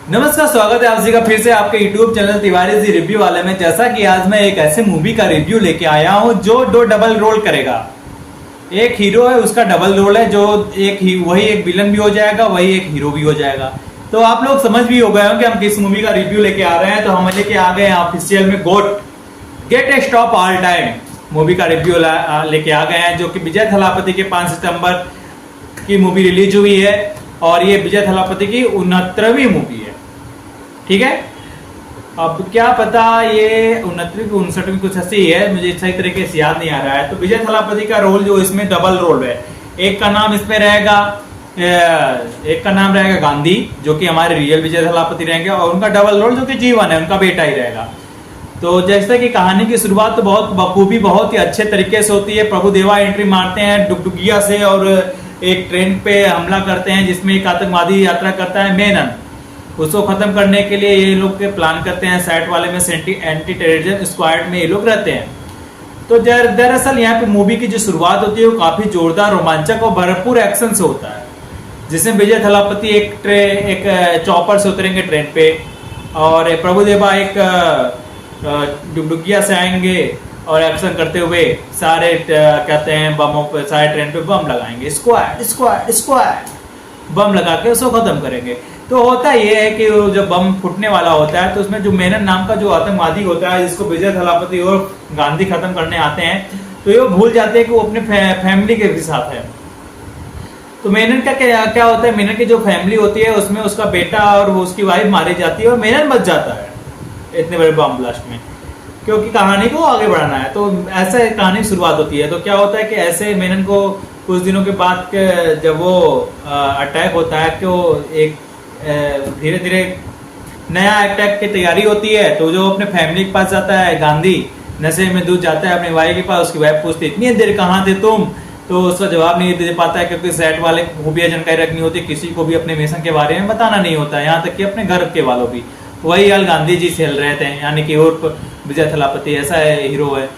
नमस्कार, स्वागत है आप सभी का फिर से आपके YouTube channel Tiwari ji review वाले में। जैसा कि आज मैं एक ऐसे मूवी का रिव्यू लेके आया हूं जो दो डबल रोल करेगा। एक हीरो है, उसका डबल रोल है, जो वही एक विलन भी हो जाएगा, वही एक हीरो भी हो जाएगा। तो आप लोग समझ भी हो गए हो कि हम किस मूवी का रिव्यू लेके आ रहे हैं। तो हम लेके आ गए हैं ऑफिशियल में goat get a stop all time movie का रिव्यू लेके आ गए हैं, जो कि विजय थलापति के 5 सितंबर की मूवी रिलीज हुई है और ये विजय थलापति की 69वीं मूवी है। ठीक है, अब क्या पता ये 69वीं की 59वीं कुछ ऐसी है, मुझे सही तरीके से याद नहीं आ रहा है। तो विजय थलापति का रोल जो इसमें डबल रोल है, एक का नाम इसमें रहेगा, एक का नाम रहेगा गांधी, जो कि हमारे रियल विजय थलापति रहेंगे, और उनका डबल रोल जो कि जीवन है, उनका बेटा ही रहेगा। तो जैसे कि कहानी की शुरुआत तो बहुत बखूबी बहुत ही अच्छे तरीके से होती है। प्रभु देवा एंट्री मारते हैं डुगडुगिया से और एक ट्रेन पे हमला करते हैं जिसमें एक आतंकवादी यात्रा करता है मेनन। उसको खत्म करने के लिए ये लोग के प्लान करते हैं। साइट वाले में एंटी टेररिज्म स्क्वाड में ये लोग रहते हैं। तो दरअसल यहाँ पे मूवी की जो शुरुआत होती है वो काफी जोरदार, रोमांचक और भरपूर एक्शन से होता है, जिसमें विजय थलापति एक चॉपर से उतरेंगे ट्रेन पे, और प्रभुदेवा एक डुगडुगिया से आएंगे और एक्शन करते हुए सारे कहते हैं बमों पे, सारे ट्रेन पे बम लगाएंगे, स्क्वाड स्क्वाड स्क्वाड बम लगा के उसको खत्म करेंगे। तो होता ये है कि जब बम फूटने वाला होता है तो उसमें जो मेनन नाम का जो आतंकवादी होता है, जिसको विजय थलापति और गांधी खत्म करने आते हैं, तो ये भूल जाते हैं कि वो अपने फैमिली के साथ है। तो मेनन का क्या होता है, मेनन की जो फैमिली होती है उसमें उसका बेटा और उसकी वाइफ मारी जाती है और मेनन बच जाता है इतने बड़े बम ब्लास्ट में, क्योंकि कहानी को आगे बढ़ाना है। तो ऐसे कहानी की शुरुआत होती है। तो क्या होता है कि ऐसे मेनन को कुछ दिनों के बाद जब वो अटैक होता है कि वो एक धीरे धीरे नया अटैक की तैयारी होती है। तो जो अपने फैमिली के पास जाता है, गांधी नशे में दूध जाता है अपनी वाइफ के पास। उसकी वाइफ पूछती है इतनी देर कहाँ थे तुम, तो उसका जवाब नहीं दे पाता है, क्योंकि सेट वाले को भी जानकारी रखनी होती है, किसी को भी अपने मिशन के बारे में बताना नहीं होता, यहाँ तक कि अपने घर के वालों भी। वही हाल गांधी जी से हिल रहे थे, यानी कि और विजय थलापति ऐसा है हीरो है,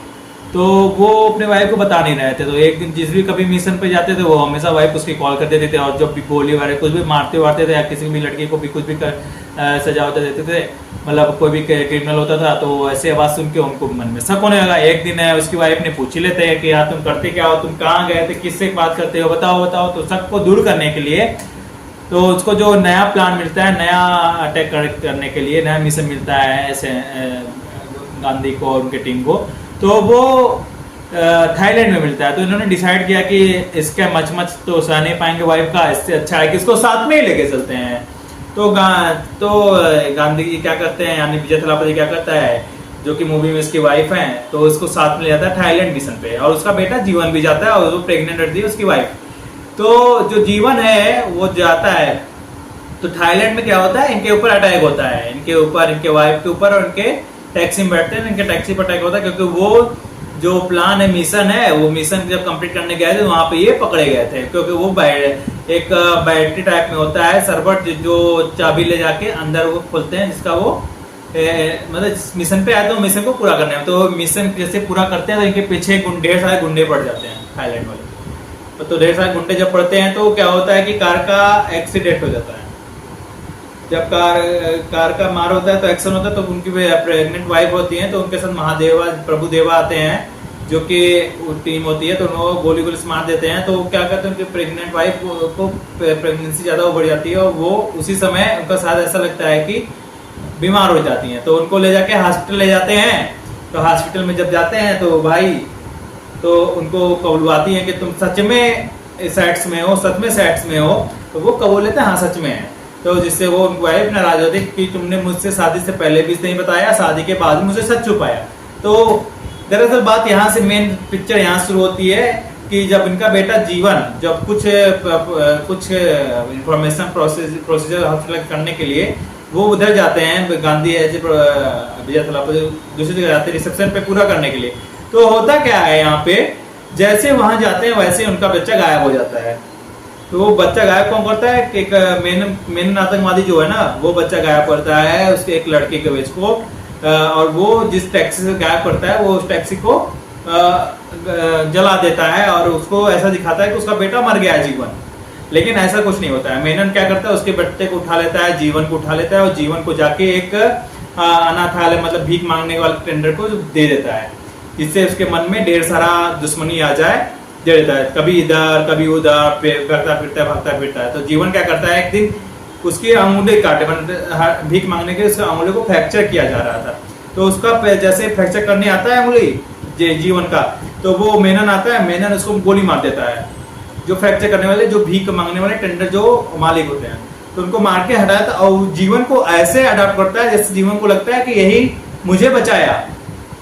तो वो अपने वाइफ को बता नहीं रहे थे। तो एक दिन जिस भी कभी मिशन पे जाते थे वो हमेशा वाइफ उसकी कॉल कर देते थे, और जब भी गोली वाले कुछ भी मारते वारते थे या किसी भी लड़की को भी कुछ भी सजा होता देते थे, मतलब कोई भी क्रिमिनल होता था, तो ऐसे आवाज सुन के उनको मन में शक होने लगा। एक दिन उसकी वाइफ ने पूछ ही लेते हैं कि यार तुम करते क्या हो, तुम कहाँ गए थे, किससे बात करते हो, बताओ बताओ। तो शक को दूर करने के लिए तो उसको जो नया प्लान मिलता है, नया अटैक करने के लिए नया मिशन मिलता है ऐसे गांधी को और उनके टीम को, तो वो थाईलैंड में मिलता है। तो इन्होंने डिसाइड किया कि इसका मच तो सह नहीं पाएंगे वाइफ का, इससे अच्छा है कि इसको साथ में ही लेके चलते हैं। तो गांधी जी क्या करते हैं, यानी विजय थलापति क्या करता है, जो कि मूवी में इसकी वाइफ है, तो उसको साथ में ले जाता है थाईलैंड मिशन पे, और उसका बेटा जीवन भी जाता है, और वो प्रेग्नेंट रहती है उसकी वाइफ। तो जो जीवन है वो जाता है, तो थाईलैंड में क्या होता है, इनके ऊपर अटैक होता है, इनके ऊपर, इनके वाइफ के ऊपर, और इनके टैक्सी में बैठते हैं, इनके टैक्सी पर अटैक होता है, क्योंकि वो जो प्लान है, मिशन है, वो मिशन जब कंप्लीट करने गए थे वहां पे ये पकड़े गए थे, क्योंकि वो एक बैटरी टाइप में होता है सर्वर, जो चाबी ले जाके अंदर वो खोलते हैं, जिसका वो मतलब मिशन पे आए तो मिशन को पूरा करने में, तो मिशन जैसे पूरा करते हैं तो इनके पीछे ढेर सारे गुंडे पड़ जाते हैं थाईलैंड वाले। तो ढेर सारे गुंडे जब पड़ते हैं तो क्या होता है कि कार का एक्सीडेंट हो जाता है। जब कार का मार होता है तो एक्शन होता है, तो उनकी प्रेग्नेंट वाइफ होती है, तो उनके साथ महादेवा प्रभु देवा आते हैं, जो कि टीम होती है, तो उनको गोली से मार देते हैं। तो क्या करते हैं, उनकी प्रेग्नेंट वाइफ को प्रेगनेंसी ज्यादा बढ़ जाती है, और वो उसी समय उनका साथ ऐसा लगता है कि बीमार हो जाती हैं। तो उनको ले जाके हॉस्पिटल ले जाते हैं। तो हॉस्पिटल में जब जाते हैं तो भाई तो उनको कबूलवाती है कि तुम सच में सेट्स में हो, सच में सेट्स में हो, तो वो कबूल लेते हैं हाँ सच में है। तो जिससे वो वाइफ नाराज होती है कि तुमने मुझसे शादी से पहले भी नहीं बताया, शादी के बाद मुझे सच छुपाया। तो दरअसल बात यहाँ से, मेन पिक्चर यहाँ शुरू होती है कि जब इनका बेटा जीवन जब कुछ इंफॉर्मेशन प्रोसीजर हॉस्पिटल करने के लिए वो उधर जाते हैं, गांधी विजय थलापति दूसरी जगह जाते हैं रिसेप्शन पे पूरा करने के लिए। तो होता क्या है यहाँ पे, जैसे वहां जाते हैं वैसे उनका बच्चा गायब हो जाता है। तो वो बच्चा गायब कौन करता है, एक मेन आतंकवादी जो है ना, वो बच्चा गायब करता है उसके एक लड़के के बेच को, और वो जिस टैक्सी से गायब करता है वो उस टैक्सी को जला देता है, और उसको ऐसा दिखाता है कि उसका बेटा मर गया है जीवन। लेकिन ऐसा कुछ नहीं होता है। मेनन क्या करता है, उसके बेटे को उठा लेता है, जीवन को उठा लेता है और जीवन को जाके एक अनाथालय मतलब भीख मांगने वाले टेंडर को दे देता है, जिससे उसके मन में ढेर सारा दुश्मनी आ जाए, दे देता है, कभी इधर कभी उधर करता फिरता है, भागता फिरता है। तो जीवन क्या करता है, एक दिन उसके अंगूठे काटे, भीख मांगने के उसके अंगूठे को फ्रैक्चर किया जा रहा था, तो उसका जैसे फ्रैक्चर करने आता है अंगुली जीवन का, तो वो मेनन आता है, मेनन उसको गोली मार देता है, जो फ्रैक्चर करने वाले, जो भीख मांगने वाले टेंडर जो मालिक होते हैं, तो उनको मार के हटाता और जीवन को ऐसे अडॉप्ट करता है जैसे जीवन को लगता है कि यही मुझे बचाया,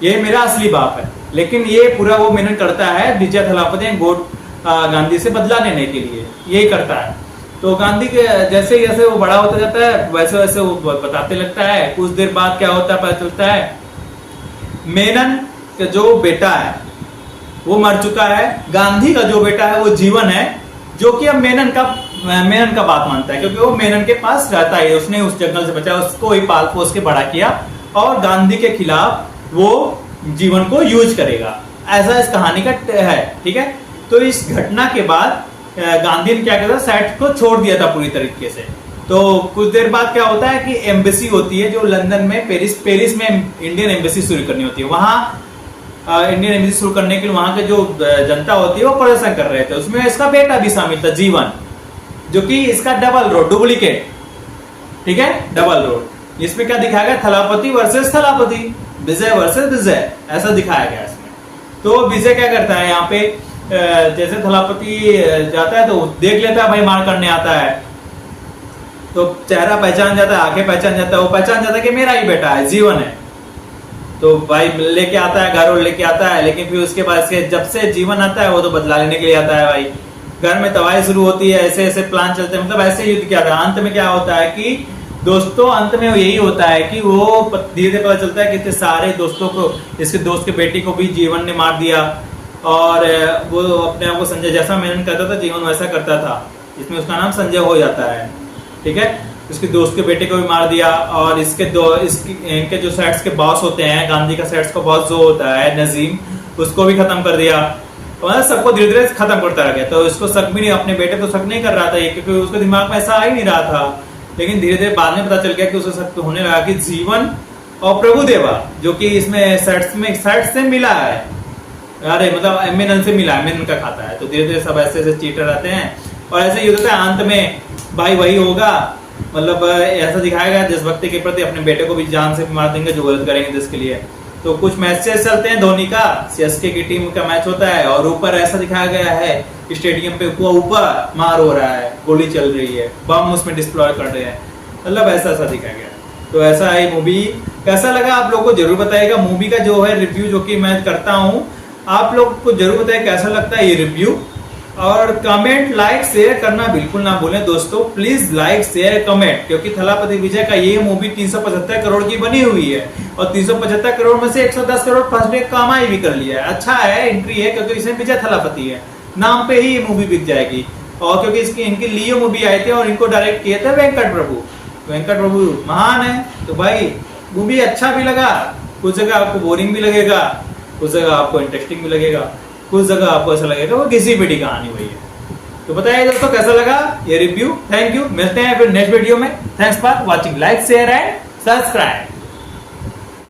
ये मेरा असली बाप है। लेकिन ये पूरा वो मेनन करता है विजय थलापति गांधी से बदला लेने के लिए, यही करता है। तो गांधी के जैसे जैसे वो बड़ा होता जाता है वैसे वैसे वो बताते लगता है। कुछ देर बाद क्या होता है पता चलता है, मेनन का जो बेटा है वो मर चुका है, गांधी का जो बेटा है वो जीवन है, जो कि अब मेनन का बात मानता है, क्योंकि वो मेनन के पास रहता है, उसने उस जंगल से बचाया, उसको ही पाल पोस के बड़ा किया और गांधी के खिलाफ वो जीवन को यूज करेगा, ऐसा इस कहानी का है। ठीक है, तो इस घटना के बाद गांधी ने क्या किया, सेट को छोड़ दिया था पूरी तरीके से। तो कुछ देर बाद क्या होता है कि एम्बेसी होती है जो लंदन में, पेरिस में इंडियन एम्बेसी शुरू करनी होती है। वहां इंडियन एम्बेसी शुरू करने के लिए वहां के जो जनता होती है वो प्रदर्शन कर रहे थे, उसमें इसका बेटा भी शामिल था जीवन, जो कि इसका डबल रोल, डुप्लीकेट, ठीक है, डबल रोल। इसमें क्या दिखाया गया, थलापति वर्सेस थलापति, विजय वर्सेस विजय, ऐसा दिखाया गया इसमें। तो विजय क्या करता है यहाँ पे, जैसे थलापति जाता है तो देख लेता है भाई मार करने आता है, तो चेहरा पहचान जाता है, आंखें पहचान जाता है, वो पहचान जाता है कि मेरा ही बेटा है, जीवन है। तो भाई लेके आता है, घर और लेके आता है, लेकिन फिर उसके बाद से जब से जीवन आता है वो तो बदला लेने के लिए आता है। भाई घर में तबाही शुरू होती है, ऐसे ऐसे प्लान चलते हैं, मतलब ऐसे युद्ध किया था। अंत में क्या होता है कि दोस्तों, अंत में यही होता है कि वो धीरे धीरे पता चलता है कि इतने सारे दोस्तों को, इसके दोस्त के बेटी को भी जीवन ने मार दिया, और वो अपने आप को संजय जैसा मेनन करता था, जीवन वैसा करता था, इसमें उसका नाम संजय हो जाता है। ठीक है, उसके दोस्त के बेटे को भी मार दिया, और इनके जो सेट्स के बॉस होते हैं, गांधी का सेट्स का बॉस जो होता है नजीम, उसको भी खत्म कर दिया, और सबको धीरे धीरे खत्म करता रह गया। तो इसको शक भी नहीं, अपने बेटे को शक नहीं कर रहा था ये, क्योंकि उसके दिमाग में ऐसा आ ही नहीं रहा था। लेकिन धीरे धीरे बाद में पता चल गया कि उसे शक होने लगा कि जीवन और प्रभुदेवा, जो कि इसमें सेट्स से मिला है, अरे मतलब मेनन से मिला है, मेनन का खाता है। तो धीरे धीरे सब ऐसे ऐसे चीटर रहते हैं और ऐसे युद्ध होता है। अंत में भाई वही होगा, मतलब ऐसा दिखाया गया देशभक्ति के प्रति, अपने बेटे को भी जान से मार देंगे जो गलत करेंगे देश के लिए। तो कुछ मैचेस चलते हैं, धोनी का सीएसके की टीम का मैच होता है, और ऊपर ऐसा दिखाया गया है स्टेडियम पे ऊपर मार हो रहा है, गोली चल रही है, बम उसमें डिस्प्लॉय कर रहे हैं, मतलब ऐसा दिखाया गया। तो ऐसा है मूवी। कैसा लगा आप लोगों को जरूर बताइएगा। मूवी का जो है रिव्यू जो कि मैं करता हूँ, आप लोग को जरूर बताइए कैसा लगता है ये रिव्यू, और कमेंट लाइक शेयर करना बिल्कुल ना भूलें दोस्तों, प्लीज लाइक शेयर कमेंट, क्योंकि थलापति विजय का ये मूवी 375 करोड़ की बनी हुई है, और 375 करोड़ में से 110 करोड़ फर्स्ट डे कमाई भी कर लिया है। अच्छा है, एंट्री है, क्योंकि इसमें विजय थलापति है, नाम पे ही ये मूवी बिक जाएगी। और क्योंकि इनकी लियो मूवी आए थे और इनको डायरेक्ट किए थे वेंकट प्रभु महान है। तो भाई मूवी अच्छा भी लगा, कुछ जगह आपको बोरिंग भी लगेगा, कुछ जगह आपको इंटरेस्टिंग भी लगेगा, कुछ जगह आपको ऐसा लगेगा वो किसी भी कहानी वही है। तो बताइए दोस्तों कैसा लगा ये रिव्यू। थैंक यू, मिलते हैं फिर नेक्स्ट वीडियो में। Thanks for watching, like share and subscribe.